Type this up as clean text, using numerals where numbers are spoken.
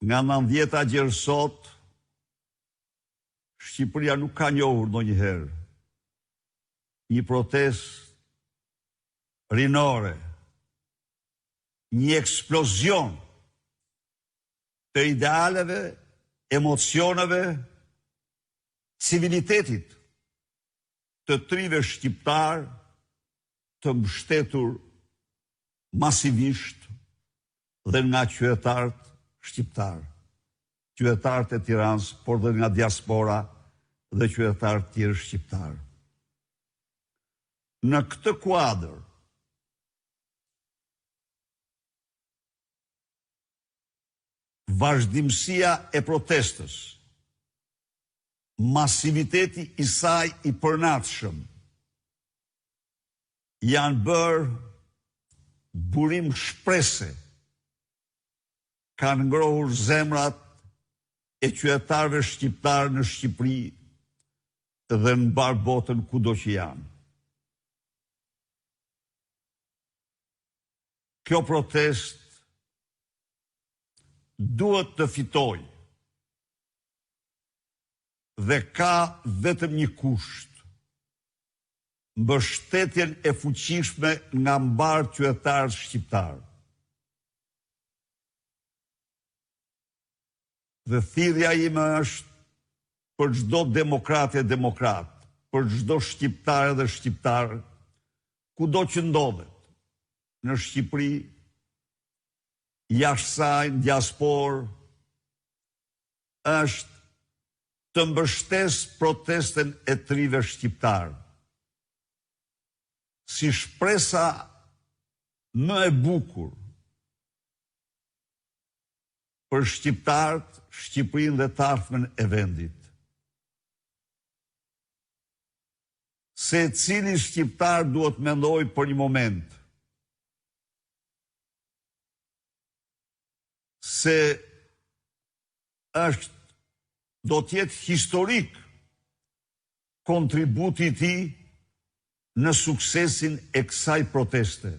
Nga 90-a gjerë sot, Shqipëria nuk ka njohur ndonjëherë një protestë rinore, një eksplozion të idealeve, emocioneve, civilitetit të trive shqiptar të mbështetur masivisht dhe nga qytetarët shqiptar, qytetarët e Tiranës, por dhe nga diaspora dhe qytetarët tjerë shqiptar. Në këtë kuadër, vazhdimësia e protestës, masiviteti i saj i përnatshëm, janë bërë burim shprese, kanë ngrohur zemrat e qytetarëve shqiptarë në Shqipëri dhe në mbar botën kudo që janë. Kjo protest duhet të fitojë dhe ka vetëm një kusht: mbështetjen e fuqishme nga mbar qytetarët shqiptarë. Dhe thirrja ime është për çdo demokrat e demokrat, për çdo shqiptar dhe shqiptar, kudo që ndodhet, në Shqipëri, jashtë saj, në diasporë, është të mbështesë protestën e trive shqiptar, si shpresa më e bukur për shqiptarët, Shqipërinë dhe të ardhmen e vendit. Secili shqiptar duhet mendoj për një moment se do të jetë historik kontributi i tij në suksesin e kësaj proteste.